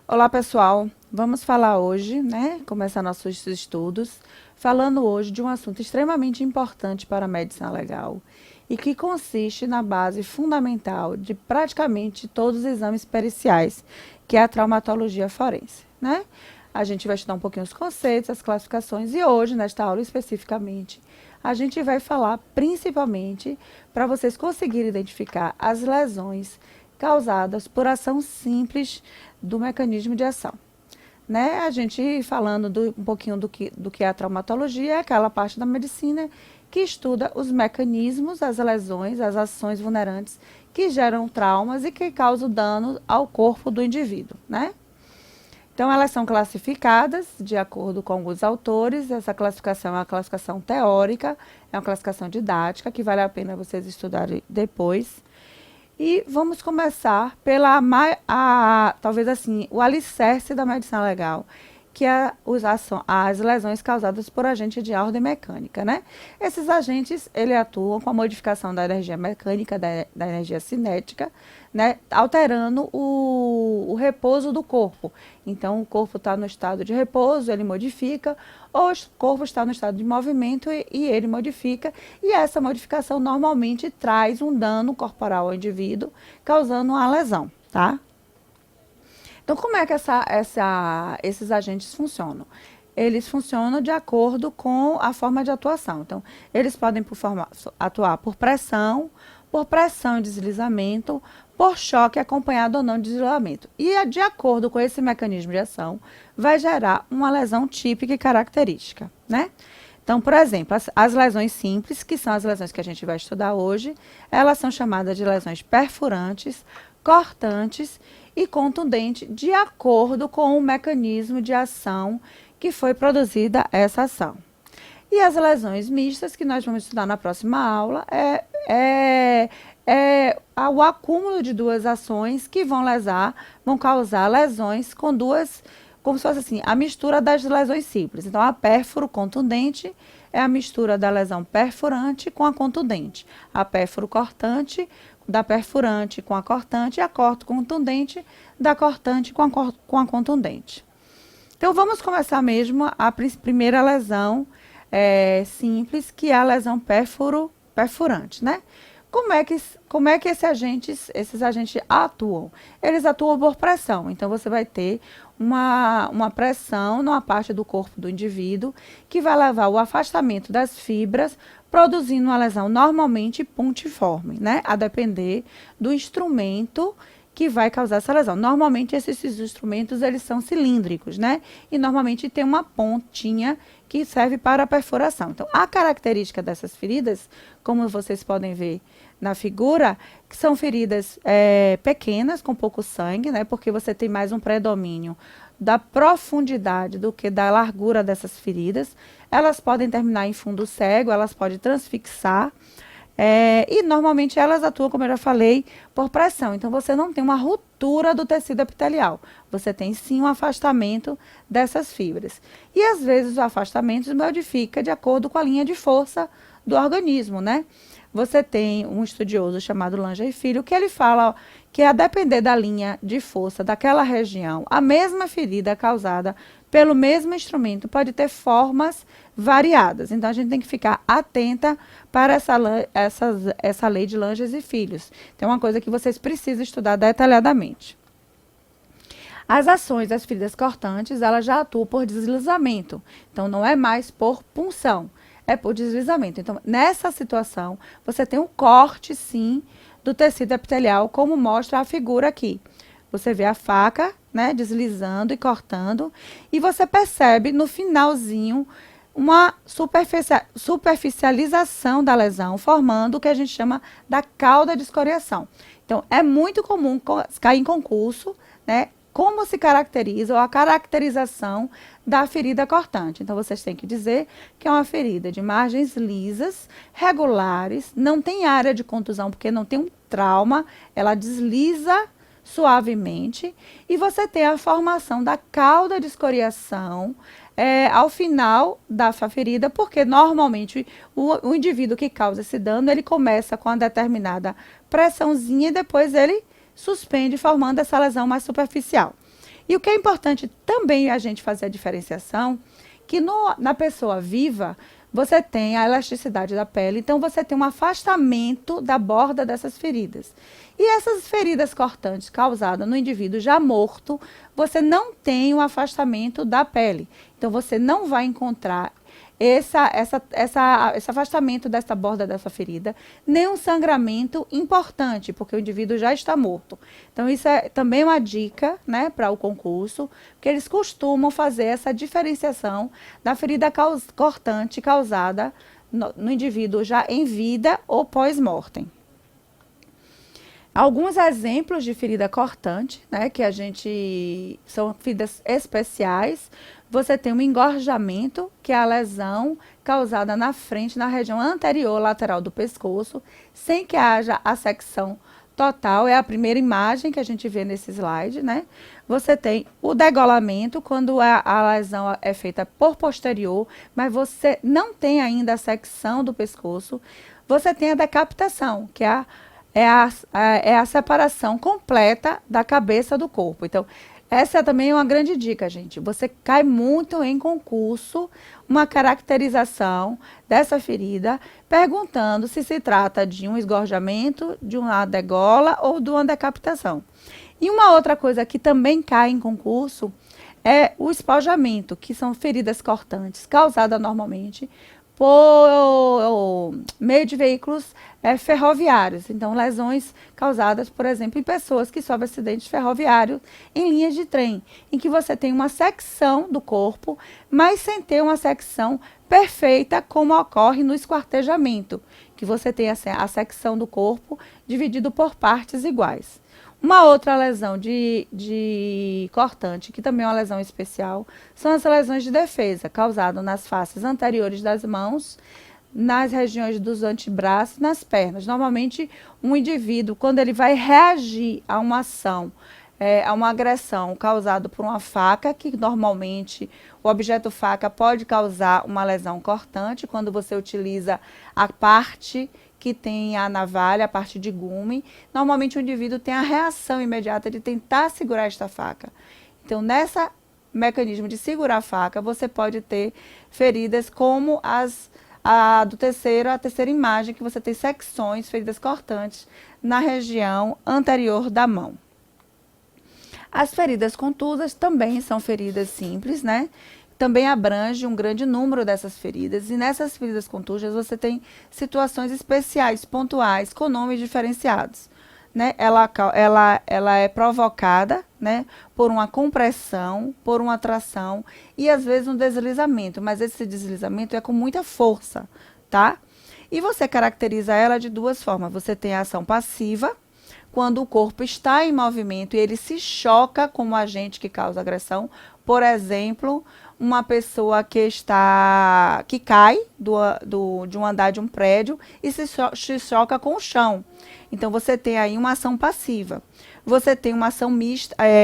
Olá, pessoal. Vamos falar hoje, né? Começar nossos estudos, falando hoje de um assunto extremamente importante para a medicina legal e que consiste na base fundamental de praticamente todos os exames periciais, que é a traumatologia forense, né? A gente vai estudar um pouquinho os conceitos, as classificações e hoje, nesta aula especificamente, a gente vai falar principalmente para vocês conseguirem identificar as lesões causadas por ação simples do mecanismo de ação. Né? A gente falando um pouquinho do que é a traumatologia, é aquela parte da medicina que estuda os mecanismos, as lesões, as ações vulnerantes que geram traumas e que causam dano ao corpo do indivíduo, né? Então, elas são classificadas de acordo com os autores. Essa classificação é uma classificação teórica, é uma classificação didática, que vale a pena vocês estudarem depois. E vamos começar pela, talvez assim, o alicerce da medicina legal, que é as lesões causadas por agentes de ordem mecânica, né? Esses agentes, ele atuam com a modificação da energia mecânica, da energia cinética, né? Alterando o repouso do corpo. Então, o corpo está no estado de repouso, ele modifica, ou o corpo está no estado de movimento e ele modifica, e essa modificação normalmente traz um dano corporal ao indivíduo, causando uma lesão, tá? Então, como é que esses agentes funcionam? Eles funcionam de acordo com a forma de atuação. Então, eles podem atuar por pressão e deslizamento, por choque acompanhado ou não de deslizamento. E, de acordo com esse mecanismo de ação, vai gerar uma lesão típica e característica, né? Então, por exemplo, as lesões simples, que são as lesões que a gente vai estudar hoje, elas são chamadas de lesões perfurantes, cortantes e contundentes, de acordo com o mecanismo de ação que foi produzida essa ação. E as lesões mistas, que nós vamos estudar na próxima aula, é o acúmulo de duas ações que vão causar lesões com duas, como se fosse assim, a mistura das lesões simples. Então, a pérfuro contundente é a mistura da lesão perfurante com a contundente. A pérfuro cortante da perfurante com a cortante e a corto contundente da cortante com a contundente. Então, vamos começar mesmo a primeira lesão simples, que é a lesão perfurante, né? Como é que esses agentes atuam? Eles atuam por pressão. Então, você vai ter uma pressão numa parte do corpo do indivíduo que vai levar ao afastamento das fibras, produzindo uma lesão normalmente pontiforme, né? A depender do instrumento que vai causar essa lesão. Normalmente, esses instrumentos, eles são cilíndricos, né? E normalmente tem uma pontinha que serve para a perfuração. Então, a característica dessas feridas, como vocês podem ver na figura, que são feridas pequenas, com pouco sangue, né? Porque você tem mais um predomínio da profundidade do que da largura dessas feridas. Elas podem terminar em fundo cego, elas podem transfixar. E normalmente elas atuam, como eu já falei, por pressão. Então, você não tem uma ruptura do tecido epitelial. Você tem, sim, um afastamento dessas fibras. E, às vezes, o afastamento se modifica de acordo com a linha de força do organismo, né? Você tem um estudioso chamado Langer e Filho, que ele fala que, a depender da linha de força daquela região, a mesma ferida causada pelo mesmo instrumento pode ter formas variadas. Então, a gente tem que ficar atenta para essa lei de Langer e Filhos. Então, é uma coisa que vocês precisam estudar detalhadamente. As ações das feridas cortantes, elas já atuam por deslizamento. Então, não é mais por punção, é por deslizamento. Então, nessa situação, você tem um corte, sim, do tecido epitelial, como mostra a figura aqui. Você vê a faca, né, deslizando e cortando, e você percebe no finalzinho uma superficialização da lesão, formando o que a gente chama da cauda de escoriação. Então, é muito comum cair em concurso, né, como se caracteriza, ou a caracterização da ferida cortante. Então, vocês têm que dizer que é uma ferida de margens lisas, regulares, não tem área de contusão, porque não tem um trauma, ela desliza suavemente, e você tem a formação da cauda de escoriação ao final da ferida, porque normalmente o indivíduo que causa esse dano, ele começa com uma determinada pressãozinha e depois ele suspende, formando essa lesão mais superficial. E o que é importante também a gente fazer a diferenciação, que na pessoa viva, você tem a elasticidade da pele, então você tem um afastamento da borda dessas feridas. E essas feridas cortantes causadas no indivíduo já morto, você não tem um afastamento da pele. Então você não vai encontrar esse afastamento dessa borda dessa ferida, nem um sangramento importante, porque o indivíduo já está morto. Então, isso é também uma dica, né, para o concurso, que eles costumam fazer essa diferenciação da ferida cortante causada no indivíduo já em vida ou pós-mortem. Alguns exemplos de ferida cortante, né, que a gente são feridas especiais. Você tem um engorjamento, que é a lesão causada na frente, na região anterior lateral do pescoço, sem que haja a secção total. É a primeira imagem que a gente vê nesse slide, né? Você tem o degolamento, quando a lesão é feita por posterior, mas você não tem ainda a secção do pescoço. Você tem a decapitação, que é a separação completa da cabeça do corpo. Então, essa também é uma grande dica, gente. Você cai muito em concurso uma caracterização dessa ferida, perguntando se trata de um esgorjamento, de uma degola ou de uma decapitação. E uma outra coisa que também cai em concurso é o espojamento, que são feridas cortantes causadas normalmente por meio de veículos ferroviários. Então, lesões causadas, por exemplo, em pessoas que sofrem acidentes ferroviários em linhas de trem, em que você tem uma secção do corpo, mas sem ter uma secção perfeita, como ocorre no esquartejamento, que você tem a secção do corpo dividido por partes iguais. Uma outra lesão de cortante, que também é uma lesão especial, são as lesões de defesa, causadas nas faces anteriores das mãos, nas regiões dos antebraços, nas pernas. Normalmente, um indivíduo, quando ele vai reagir a uma ação, a uma agressão causada por uma faca, que normalmente o objeto faca pode causar uma lesão cortante, quando você utiliza a parte que tem a navalha, a parte de gume, normalmente o indivíduo tem a reação imediata de tentar segurar esta faca. Então, nesse mecanismo de segurar a faca, você pode ter feridas como a terceira imagem, que você tem secções, feridas cortantes, na região anterior da mão. As feridas contusas também são feridas simples, né? Também abrange um grande número dessas feridas, e nessas feridas contusas você tem situações especiais, pontuais, com nomes diferenciados. Né? Ela é provocada, né, por uma compressão, por uma tração e às vezes um deslizamento, mas esse deslizamento é com muita força, tá? E você caracteriza ela de duas formas. Você tem a ação passiva, quando o corpo está em movimento e ele se choca com o agente que causa agressão. Por exemplo, uma pessoa que cai de um andar de um prédio e se choca com o chão. Então, você tem aí uma ação passiva. Você tem uma ação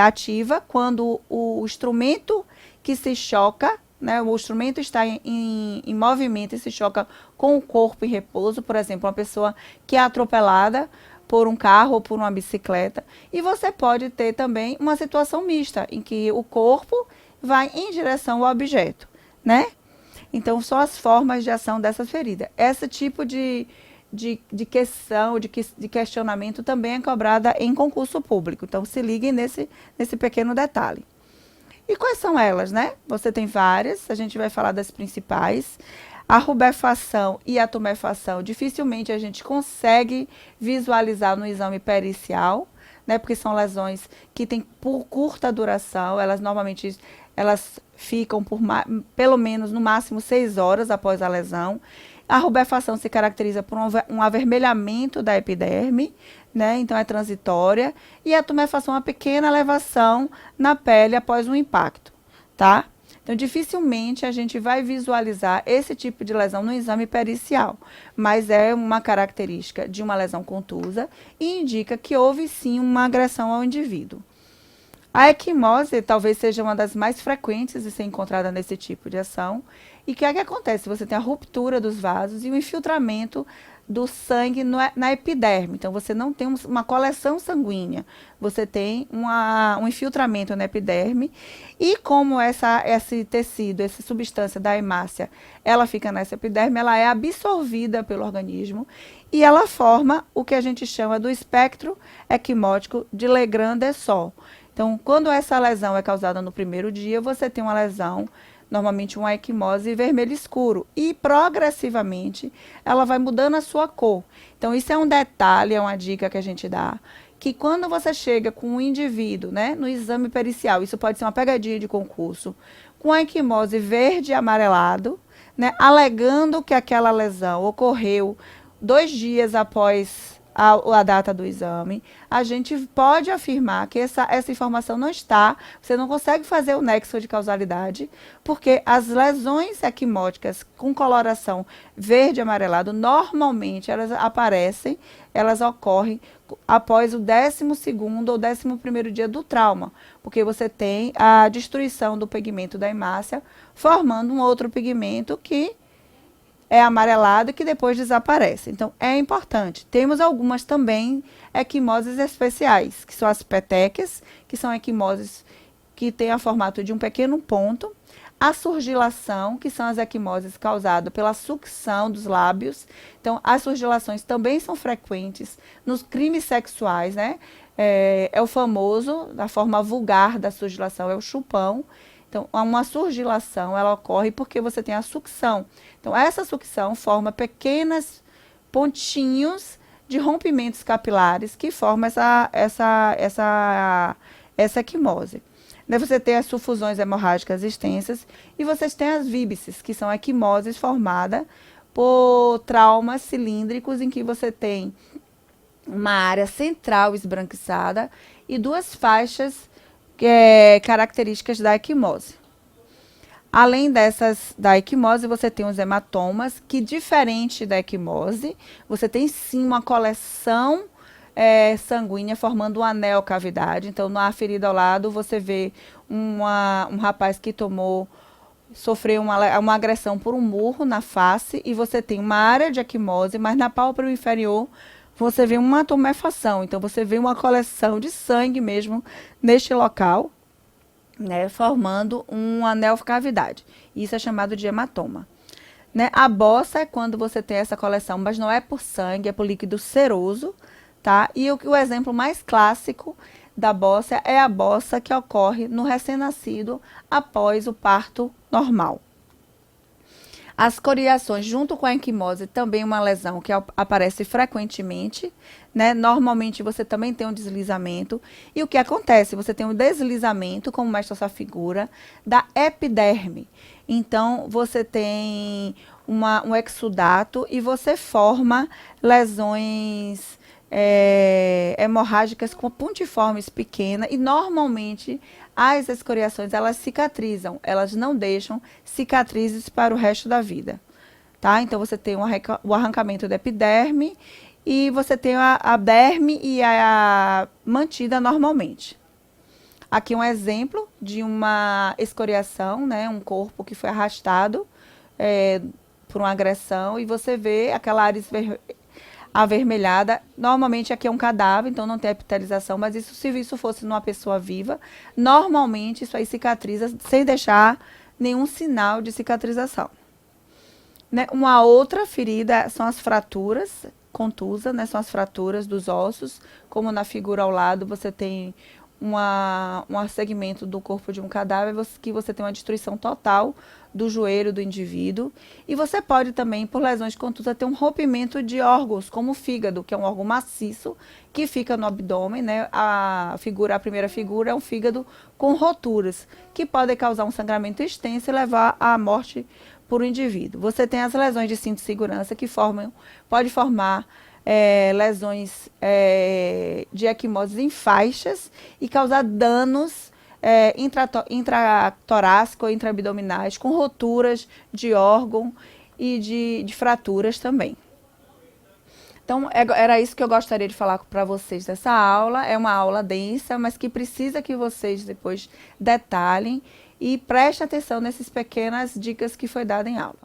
ativa, quando o instrumento que se choca, né, o instrumento está em movimento e se choca com o corpo em repouso. Por exemplo, uma pessoa que é atropelada por um carro ou por uma bicicleta. E você pode ter também uma situação mista, em que o corpo vai em direção ao objeto, né? Então, são as formas de ação dessa ferida. Esse tipo de questão, de questionamento também é cobrada em concurso público. Então, se liguem nesse pequeno detalhe. E quais são elas, né? Você tem várias, a gente vai falar das principais. A rubefação e a tumefação, dificilmente a gente consegue visualizar no exame pericial, né? Porque são lesões que têm por curta duração, elas ficam por pelo menos, no máximo, 6 horas após a lesão. A rubefação se caracteriza por um avermelhamento da epiderme, né? Então é transitória. E a tumefação é uma pequena elevação na pele após um impacto, tá? Então, dificilmente a gente vai visualizar esse tipo de lesão no exame pericial, mas é uma característica de uma lesão contusa e indica que houve sim uma agressão ao indivíduo. A equimose talvez seja uma das mais frequentes de ser encontrada nesse tipo de ação. E o que é que acontece? Você tem a ruptura dos vasos e o infiltramento do sangue na epiderme. Então, você não tem uma coleção sanguínea, você tem um infiltramento na epiderme. E como esse tecido, essa substância da hemácia, ela fica nessa epiderme, ela é absorvida pelo organismo e ela forma o que a gente chama do espectro equimótico de Legrand-Dessau. Então, quando essa lesão é causada no primeiro dia, você tem uma lesão, normalmente uma equimose vermelho escuro, e progressivamente ela vai mudando a sua cor. Então, isso é um detalhe, é uma dica que a gente dá, que quando você chega com um indivíduo, né, no exame pericial, isso pode ser uma pegadinha de concurso, com a equimose verde e amarelado, né, alegando que aquela lesão ocorreu 2 dias após a data do exame, a gente pode afirmar que essa informação não está, você não consegue fazer o nexo de causalidade, porque as lesões equimóticas com coloração verde e amarelado, normalmente elas aparecem, elas ocorrem após o 12º ou 11º dia do trauma, porque você tem a destruição do pigmento da hemácia, formando um outro pigmento que é amarelado e que depois desaparece. Então, é importante. Temos algumas também equimoses especiais, que são as petequias, que são equimoses que têm o formato de um pequeno ponto. A surgilação, que são as equimoses causadas pela sucção dos lábios. Então, as surgilações também são frequentes nos crimes sexuais, né? É o famoso, da forma vulgar da surgilação, é o chupão. Então, uma surgilação, ela ocorre porque você tem a sucção. Então, essa sucção forma pequenos pontinhos de rompimentos capilares que formam essa equimose. Daí você tem as sufusões hemorrágicas extensas e vocês têm as víbices, que são equimoses formadas por traumas cilíndricos em que você tem uma área central esbranquiçada e 2 faixas características da equimose. Além da equimose, você tem os hematomas, que diferente da equimose, você tem sim uma coleção sanguínea formando uma anel-cavidade. Então, na ferida ao lado, você vê um rapaz que sofreu uma agressão por um murro na face e você tem uma área de equimose, mas na pálpebra inferior você vê uma tumefação, então você vê uma coleção de sangue mesmo neste local, né, formando um anel-cavidade. Isso é chamado de hematoma. Né? A bossa é quando você tem essa coleção, mas não é por sangue, é por líquido seroso, tá? E o exemplo mais clássico da bossa é a bossa que ocorre no recém-nascido após o parto normal. As coriações, junto com a equimose, também uma lesão que aparece frequentemente, né? Normalmente você também tem um deslizamento. E o que acontece? Você tem um deslizamento, como mostra essa figura, da epiderme. Então, você tem um exudato e você forma lesões hemorrágicas com pontiformes pequenas e normalmente as escoriações elas cicatrizam, elas não deixam cicatrizes para o resto da vida, tá? Então você tem o arrancamento da epiderme e você tem a derme e a mantida normalmente. Aqui um exemplo de uma escoriação, né? Um corpo que foi arrastado por uma agressão e você vê aquela área avermelhada. Normalmente aqui é um cadáver, então não tem epitelização, mas isso, se isso fosse numa pessoa viva, normalmente isso aí cicatriza sem deixar nenhum sinal de cicatrização. Né? Uma outra ferida são as fraturas contusas, né? São as fraturas dos ossos, como na figura ao lado você tem um segmento do corpo de um cadáver que você tem uma destruição total do joelho do indivíduo. E você pode também, por lesões contusas, ter um rompimento de órgãos, como o fígado, que é um órgão maciço, que fica no abdômen, né? A primeira figura é um fígado com roturas, que podem causar um sangramento extenso e levar à morte por um indivíduo. Você tem as lesões de cinto de segurança, que pode formar lesões de equimoses em faixas e causar danos intratorácicos ou intraabdominais, com roturas de órgão e de fraturas também. Então, era isso que eu gostaria de falar para vocês dessa aula. É uma aula densa, mas que precisa que vocês depois detalhem e prestem atenção nessas pequenas dicas que foi dada em aula.